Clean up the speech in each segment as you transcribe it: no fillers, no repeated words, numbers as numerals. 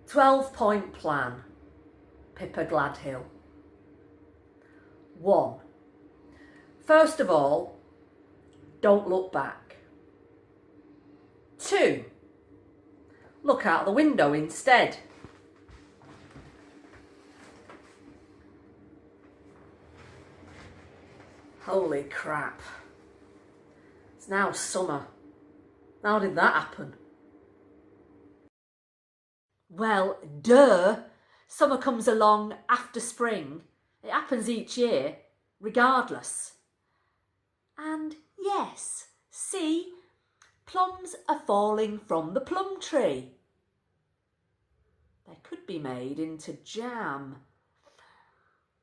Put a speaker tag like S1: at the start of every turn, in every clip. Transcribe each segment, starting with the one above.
S1: 12-point plan, Pippa Gladhill. 1. First of all, don't look back. 2. Look out the window instead. Holy crap. It's now summer. How did that happen? Well, duh. Summer comes along after spring. It happens each year, regardless. And yes, see, plums are falling from the plum tree. They could be made into jam.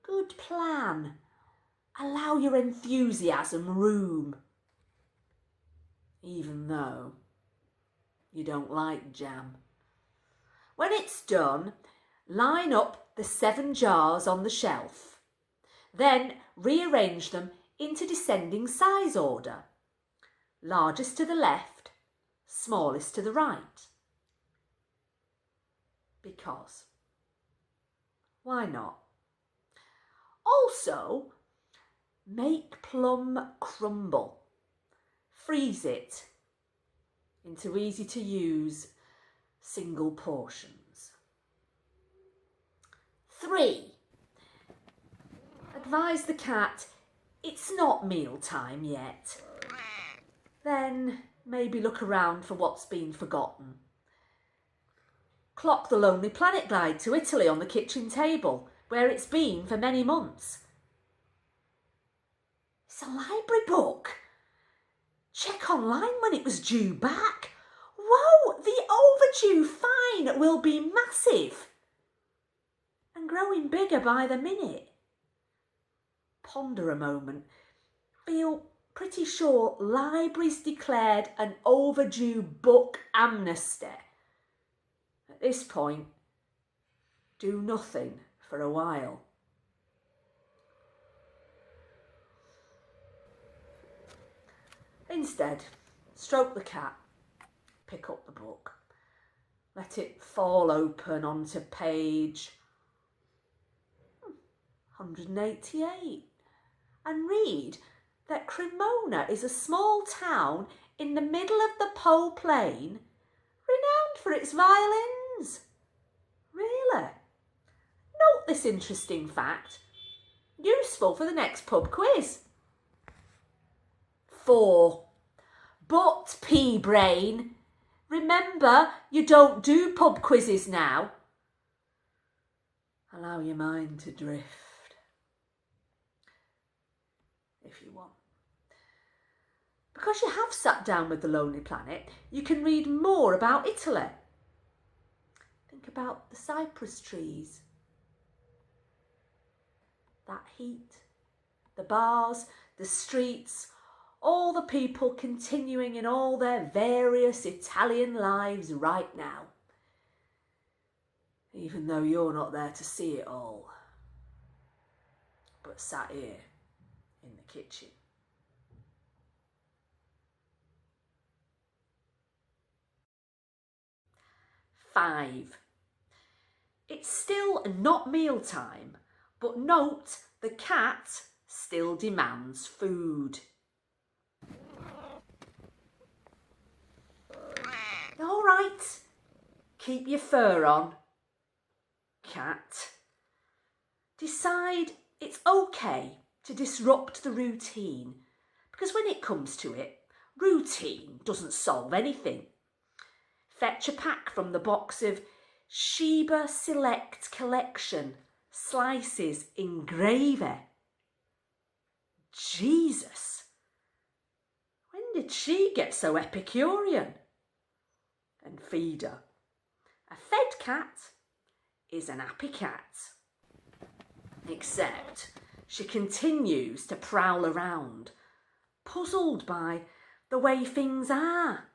S1: Good plan. Allow your enthusiasm room. Even though you don't like jam. When it's done, line up the 7 jars on the shelf. Then rearrange them into descending size order. Largest to the left, smallest to the right. Because. Why not? Also, make plum crumble. Freeze it into easy to use single portions. 3. Advise the cat it's not mealtime yet. Then maybe look around for what's been forgotten. Clock the Lonely Planet guide to Italy on the kitchen table, where it's been for many months. It's a library book. Check online when it was due back. Whoa, the overdue fine will be massive and growing bigger by the minute. Ponder a moment. Feel pretty sure libraries declared an overdue book amnesty. At this point, do nothing for a while. Instead, stroke the cat, pick up the book, let it fall open onto page 188 and read that Cremona is a small town in the middle of the Po Plain, renowned for its violins. Really? Note this interesting fact, useful for the next pub quiz. 4. But, pea-brain, remember you don't do pub quizzes now. Allow your mind to drift, if you want. Because you have sat down with the Lonely Planet, you can read more about Italy. Think about the cypress trees, that heat, the bars, the streets, all the people continuing in all their various Italian lives right now. Even though you're not there to see it all, but sat here in the kitchen. 5. It's still not mealtime, but note the cat still demands food. All right, keep your fur on, cat. Decide it's okay to disrupt the routine, because when it comes to it, routine doesn't solve anything. Fetch a pack from the box of Sheba Select Collection slices in gravy. Jesus, when did she get so Epicurean? And feed her. A fed cat is an happy cat. Except she continues to prowl around, puzzled by the way things are.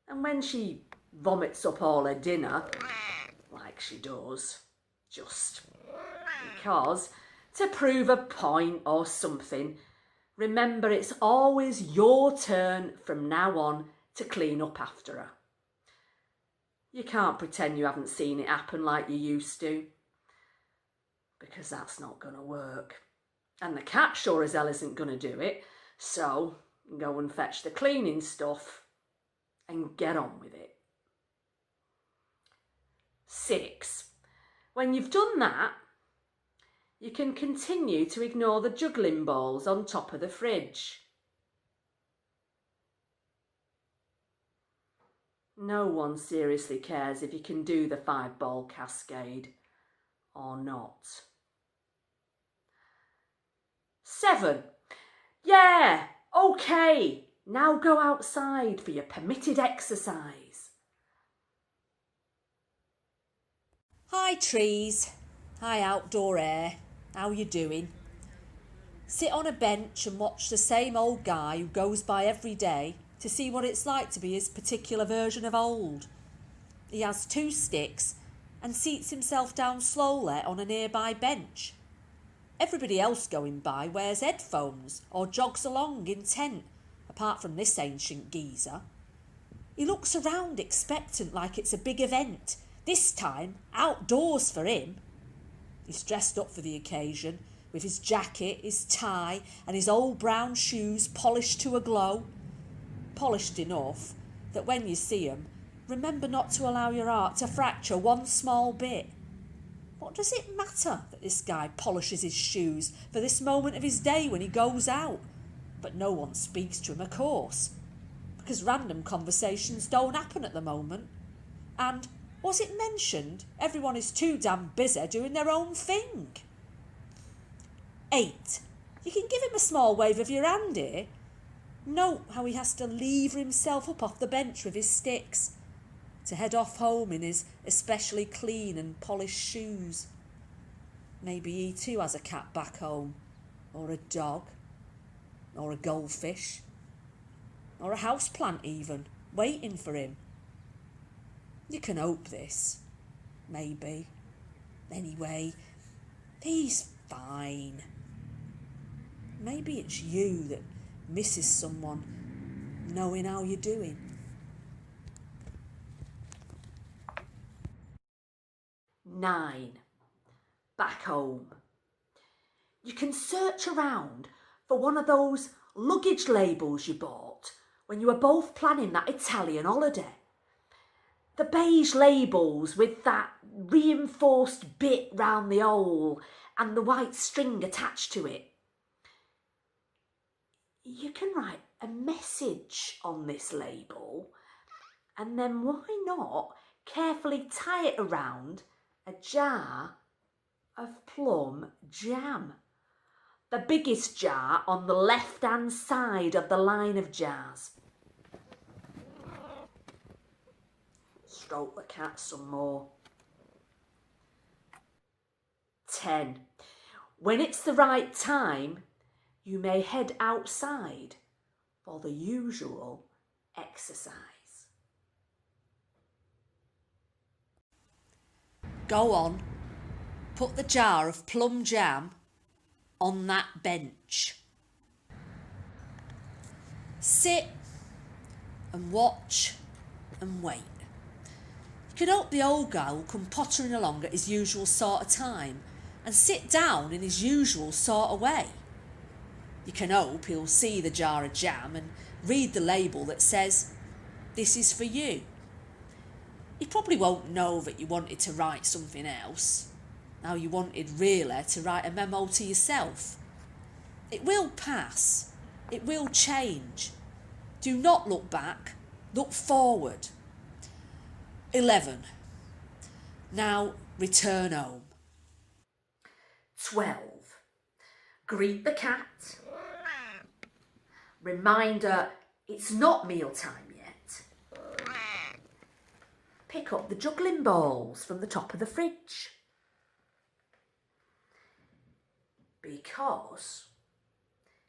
S1: And when she vomits up all her dinner, like she does, just because, to prove a point or something, remember it's always your turn from now on to clean up after her. You can't pretend you haven't seen it happen like you used to, because that's not going to work. And the cat sure as hell isn't going to do it, so go and fetch the cleaning stuff and get on with it. 6. When you've done that, you can continue to ignore the juggling balls on top of the fridge. No one seriously cares if you can do the 5-ball cascade or not. 7. Yeah, okay. Now go outside for your permitted exercise.
S2: Hi trees, hi outdoor air, how you doing? Sit on a bench and watch the same old guy who goes by every day to see what it's like to be his particular version of old. He has 2 sticks and seats himself down slowly on a nearby bench. Everybody else going by wears headphones or jogs along intent, apart from this ancient geezer. He looks around expectant like it's a big event, this time outdoors for him. He's dressed up for the occasion, with his jacket, his tie and his old brown shoes polished to a glow. Polished enough that when you see him, remember not to allow your heart to fracture one small bit. What does it matter that this guy polishes his shoes for this moment of his day when he goes out? But no one speaks to him, of course, because random conversations don't happen at the moment. And, was it mentioned, everyone is too damn busy doing their own thing. 8. You can give him a small wave of your hand here. Note how he has to lever himself up off the bench with his sticks to head off home in his especially clean and polished shoes. Maybe he too has a cat back home, or a dog, or a goldfish, or a houseplant even, waiting for him. You can hope this, maybe. Anyway, he's fine. Maybe it's you that misses someone knowing how you're doing.
S1: 9. Back home. You can search around for one of those luggage labels you bought when you were both planning that Italian holiday. The beige labels with that reinforced bit round the hole and the white string attached to it. You can write a message on this label and then why not carefully tie it around a jar of plum jam. The biggest jar on the left-hand side of the line of jars. Stroke the cat some more. 10. When it's the right time, you may head outside for the usual exercise.
S2: Go on, put the jar of plum jam on that bench. Sit and watch and wait. You can hope the old guy will come pottering along at his usual sort of time and sit down in his usual sort of way. You can hope he'll see the jar of jam and read the label that says, "This is for you." He probably won't know that you wanted to write something else. Now you wanted really to write a memo to yourself. It will pass. It will change. Do not look back. Look forward. 11. Now return home.
S1: 12. Greet the cat. Reminder, it's not mealtime yet. Pick up the juggling balls from the top of the fridge. Because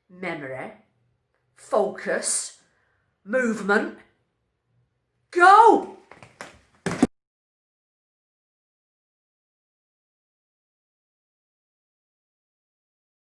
S1: memory, focus, movement, go!